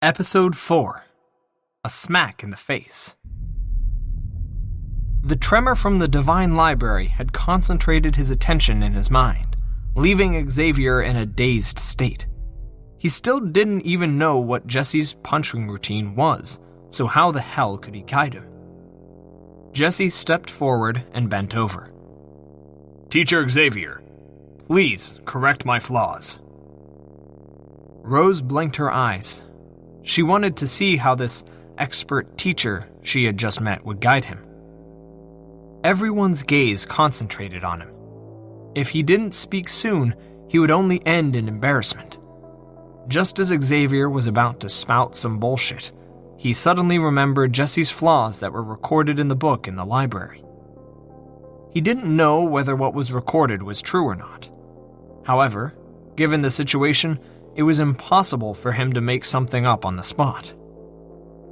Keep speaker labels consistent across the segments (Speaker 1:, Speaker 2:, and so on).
Speaker 1: Episode 4. A Smack in the Face. The tremor from the Divine Library had concentrated his attention in his mind, leaving Xavier in a dazed state. He still didn't even know what Jesse's punching routine was, so how the hell could he guide him? Jesse stepped forward and bent over.
Speaker 2: Teacher Xavier, please correct my flaws.
Speaker 1: Rose blinked her eyes. She wanted to see how this expert teacher she had just met would guide him. Everyone's gaze concentrated on him. If he didn't speak soon, he would only end in embarrassment. Just as Xavier was about to spout some bullshit, he suddenly remembered Jesse's flaws that were recorded in the book in the library. He didn't know whether what was recorded was true or not. However, given the situation, it was impossible for him to make something up on the spot.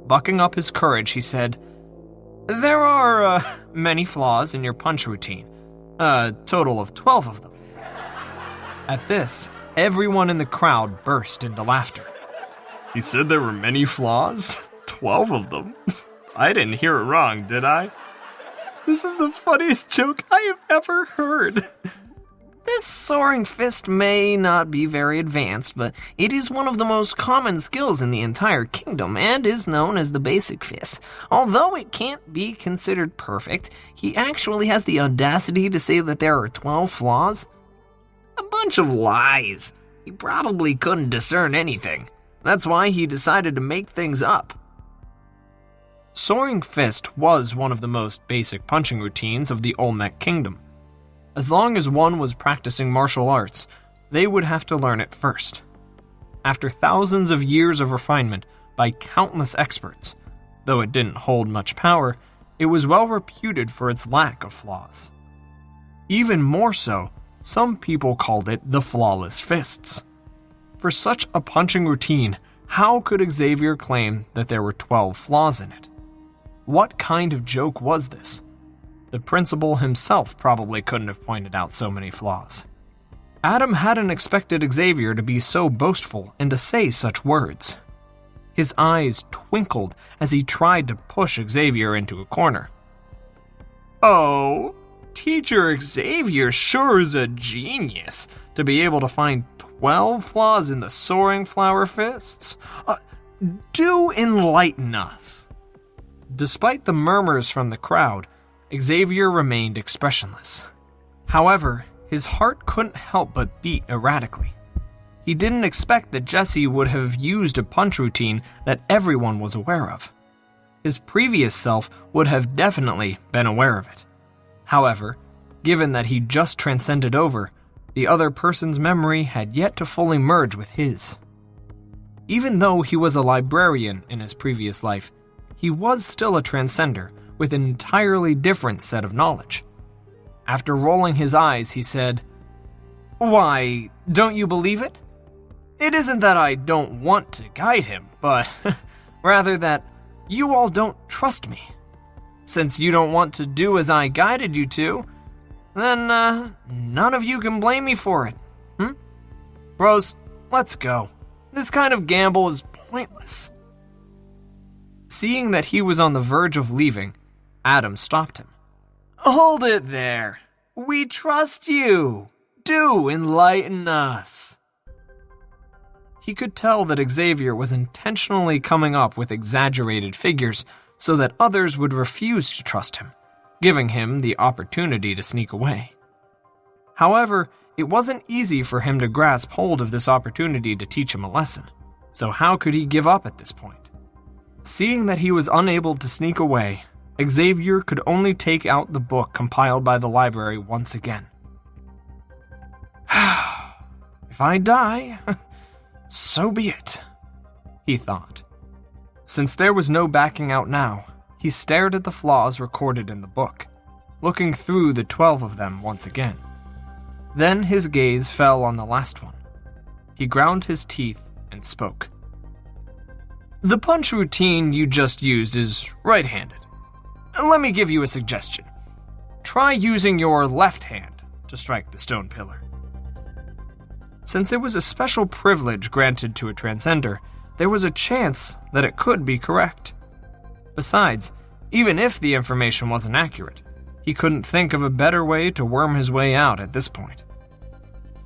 Speaker 1: Bucking up his courage, he said, "There are, many flaws in your punch routine. A total of 12 of them." At this, everyone in the crowd burst into laughter.
Speaker 2: He said there were many flaws? 12 of them? I didn't hear it wrong, did I?
Speaker 1: This is the funniest joke I have ever heard. This soaring fist may not be very advanced, but it is one of the most common skills in the entire kingdom and is known as the basic fist. Although it can't be considered perfect, he actually has the audacity to say that there are 12 flaws? A bunch of lies. He probably couldn't discern anything. That's why he decided to make things up. Soaring fist was one of the most basic punching routines of the Olmec kingdom. As long as one was practicing martial arts, they would have to learn it first. After thousands of years of refinement by countless experts, though it didn't hold much power, it was well reputed for its lack of flaws. Even more so, some people called it the flawless fists. For such a punching routine, how could Xavier claim that there were 12 flaws in it? What kind of joke was this? The principal himself probably couldn't have pointed out so many flaws. Adam hadn't expected Xavier to be so boastful and to say such words. His eyes twinkled as he tried to push Xavier into a corner. Oh, Teacher Xavier sure is a genius to be able to find 12 flaws in the soaring flower fists. Do enlighten us. Despite the murmurs from the crowd, Xavier remained expressionless. However, his heart couldn't help but beat erratically. He didn't expect that Jesse would have used a punch routine that everyone was aware of. His previous self would have definitely been aware of it. However, given that he just transcended over, the other person's memory had yet to fully merge with his. Even though he was a librarian in his previous life, he was still a transcender with an entirely different set of knowledge. After rolling his eyes, he said, "Why, don't you believe it? It isn't that I don't want to guide him, but rather that you all don't trust me. Since you don't want to do as I guided you to, then none of you can blame me for it. Rose, let's go. This kind of gamble is pointless." Seeing that he was on the verge of leaving, Adam stopped him. "Hold it there. We trust you. Do enlighten us." He could tell that Xavier was intentionally coming up with exaggerated figures so that others would refuse to trust him, giving him the opportunity to sneak away. However, it wasn't easy for him to grasp hold of this opportunity to teach him a lesson, so how could he give up at this point? Seeing that he was unable to sneak away, Xavier could only take out the book compiled by the library once again. If I die, so be it, he thought. Since there was no backing out now, he stared at the flaws recorded in the book, looking through the 12 of them once again. Then his gaze fell on the last one. He ground his teeth and spoke. "The punch routine you just used is right-handed. Let me give you a suggestion. Try using your left hand to strike the stone pillar." Since it was a special privilege granted to a transcender, there was a chance that it could be correct. Besides, even if the information wasn't accurate, he couldn't think of a better way to worm his way out at this point.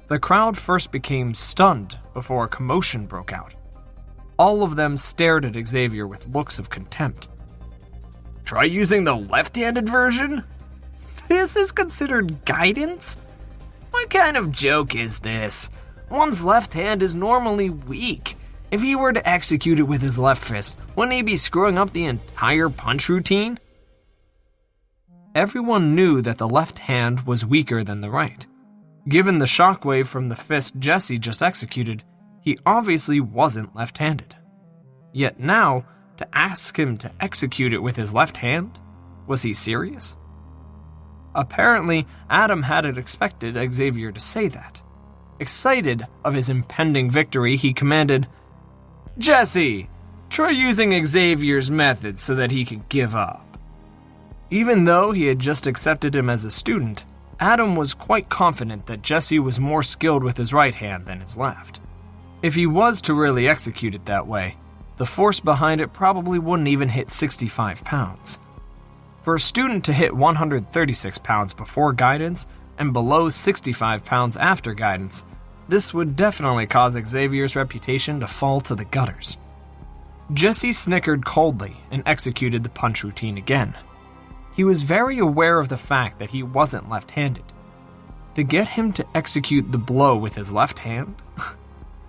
Speaker 1: The crowd first became stunned before a commotion broke out. All of them stared at Xavier with looks of contempt.
Speaker 2: Try using the left-handed version?
Speaker 1: This is considered guidance?
Speaker 2: What kind of joke is this? One's left hand is normally weak. If he were to execute it with his left fist, wouldn't he be screwing up the entire punch routine?
Speaker 1: Everyone knew that the left hand was weaker than the right. Given the shockwave from the fist Jesse just executed, he obviously wasn't left-handed. Yet now, to ask him to execute it with his left hand? Was he serious? Apparently, Adam hadn't expected Xavier to say that. Excited of his impending victory, he commanded,
Speaker 2: "Jesse, try using Xavier's method so that he can give up."
Speaker 1: Even though he had just accepted him as a student, Adam was quite confident that Jesse was more skilled with his right hand than his left. If he was to really execute it that way, the force behind it probably wouldn't even hit 65 pounds. For a student to hit 136 pounds before guidance and below 65 pounds after guidance, this would definitely cause Xavier's reputation to fall to the gutters. Jesse snickered coldly and executed the punch routine again. He was very aware of the fact that he wasn't left-handed. To get him to execute the blow with his left hand?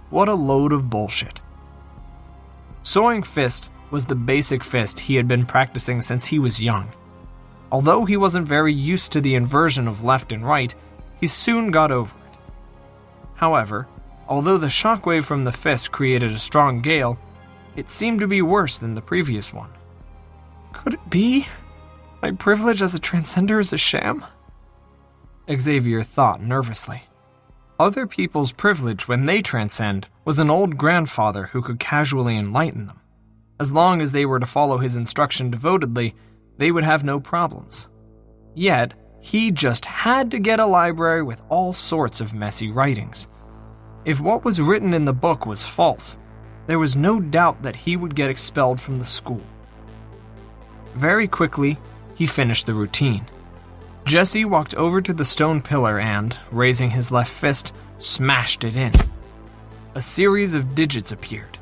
Speaker 1: What a load of bullshit. Soaring Fist was the basic fist he had been practicing since he was young. Although he wasn't very used to the inversion of left and right, he soon got over it. However, although the shockwave from the fist created a strong gale, it seemed to be worse than the previous one. Could it be? My privilege as a transcender is a sham? Xavier thought nervously. Other people's privilege when they transcend was an old grandfather who could casually enlighten them. As long as they were to follow his instruction devotedly, they would have no problems. Yet, he just had to get a library with all sorts of messy writings. If what was written in the book was false, there was no doubt that he would get expelled from the school. Very quickly, he finished the routine. Jesse walked over to the stone pillar and, raising his left fist, smashed it in. A series of digits appeared.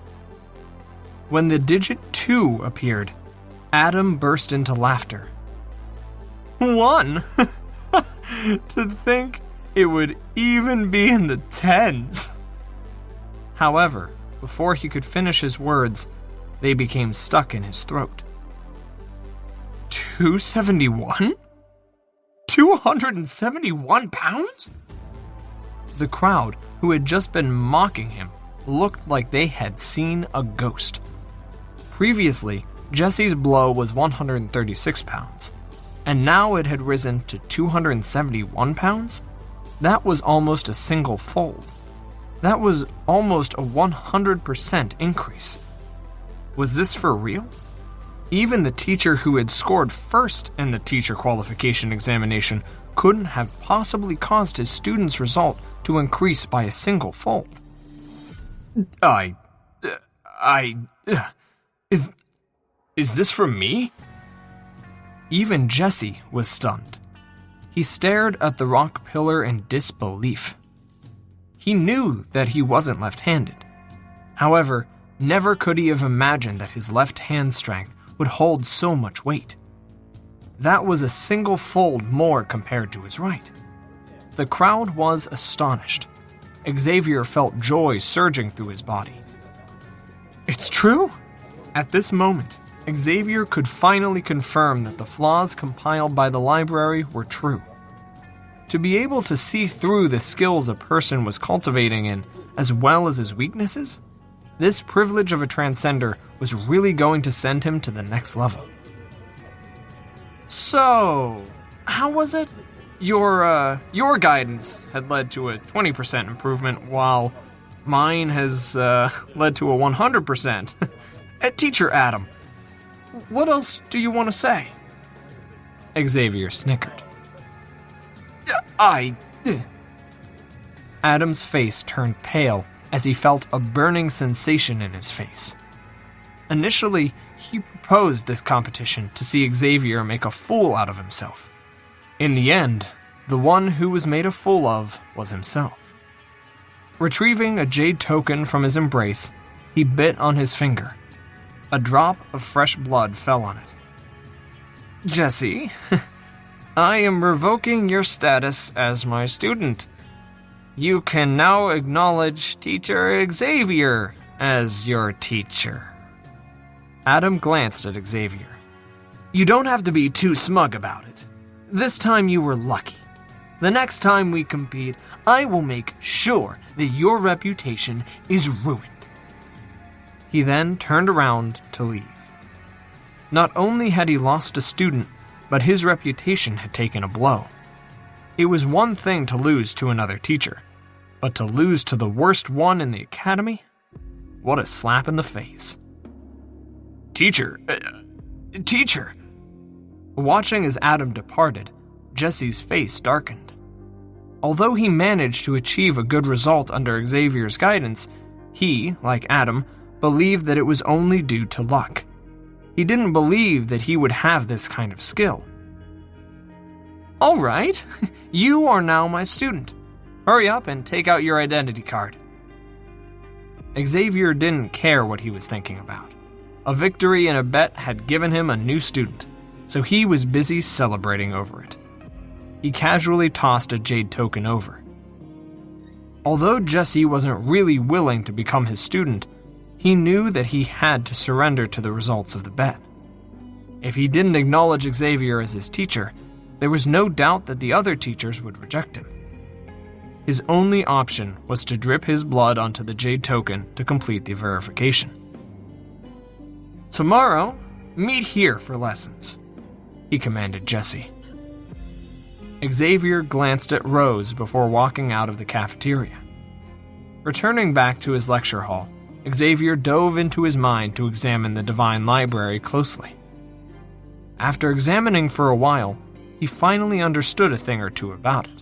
Speaker 1: When the digit 2 appeared, Adam burst into laughter. 1? To think it would even be in the tens. However, before he could finish his words, they became stuck in his throat. 271? 271 pounds? The crowd, who had just been mocking him, looked like they had seen a ghost. Previously, Jesse's blow was 136 pounds, and now it had risen to 271 pounds? That was almost a single fold. That was almost a 100% increase. Was this for real? Even the teacher who had scored first in the teacher qualification examination couldn't have possibly caused his student's result to increase by a single fold.
Speaker 2: Is this from me?
Speaker 1: Even Jesse was stunned. He stared at the rock pillar in disbelief. He knew that he wasn't left-handed. However, never could he have imagined that his left hand strength would hold so much weight. That was a single fold more compared to his right. The crowd was astonished. Xavier felt joy surging through his body. It's true? At this moment, Xavier could finally confirm that the flaws compiled by the library were true. To be able to see through the skills a person was cultivating in, as well as his weaknesses, this privilege of a transcender was really going to send him to the next level. So, how was it? Your guidance had led to a 20% improvement, while mine has led to a 100%. Teacher Adam, what else do you want to say? Xavier snickered. Adam's face turned pale as he felt a burning sensation in his face. Initially, he proposed this competition to see Xavier make a fool out of himself. In the end, the one who was made a fool of was himself. Retrieving a jade token from his embrace, he bit on his finger. A drop of fresh blood fell on it.
Speaker 2: Jesse, I am revoking your status as my student. You can now acknowledge Teacher Xavier as your teacher.
Speaker 1: Adam glanced at Xavier.
Speaker 2: You don't have to be too smug about it. This time you were lucky. The next time we compete, I will make sure that your reputation is ruined.
Speaker 1: He then turned around to leave. Not only had he lost a student, but his reputation had taken a blow. It was one thing to lose to another teacher, but to lose to the worst one in the academy? What a slap in the face.
Speaker 2: Teacher.
Speaker 1: Watching as Adam departed, Jesse's face darkened. Although he managed to achieve a good result under Xavier's guidance, he, like Adam, believed that it was only due to luck. He didn't believe that he would have this kind of skill.
Speaker 2: All right, you are now my student. Hurry up and take out your identity card.
Speaker 1: Xavier didn't care what he was thinking about. A victory in a bet had given him a new student, so he was busy celebrating over it. He casually tossed a jade token over. Although Jesse wasn't really willing to become his student, he knew that he had to surrender to the results of the bet. If he didn't acknowledge Xavier as his teacher, there was no doubt that the other teachers would reject him. His only option was to drip his blood onto the jade token to complete the verification.
Speaker 2: Tomorrow, meet here for lessons, he commanded Jesse.
Speaker 1: Xavier glanced at Rose before walking out of the cafeteria. Returning back to his lecture hall, Xavier dove into his mind to examine the Divine Library closely. After examining for a while, he finally understood a thing or two about it.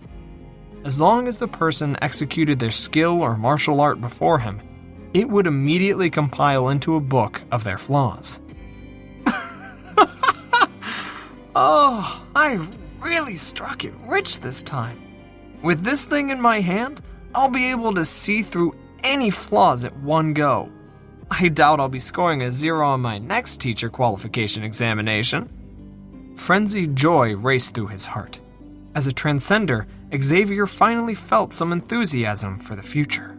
Speaker 1: As long as the person executed their skill or martial art before him, it would immediately compile into a book of their flaws.
Speaker 2: Oh, I really struck it rich this time. With this thing in my hand, I'll be able to see through any flaws at one go. I doubt I'll be scoring a 0 on my next teacher qualification examination.
Speaker 1: Frenzied joy raced through his heart. As a transcender, Xavier finally felt some enthusiasm for the future.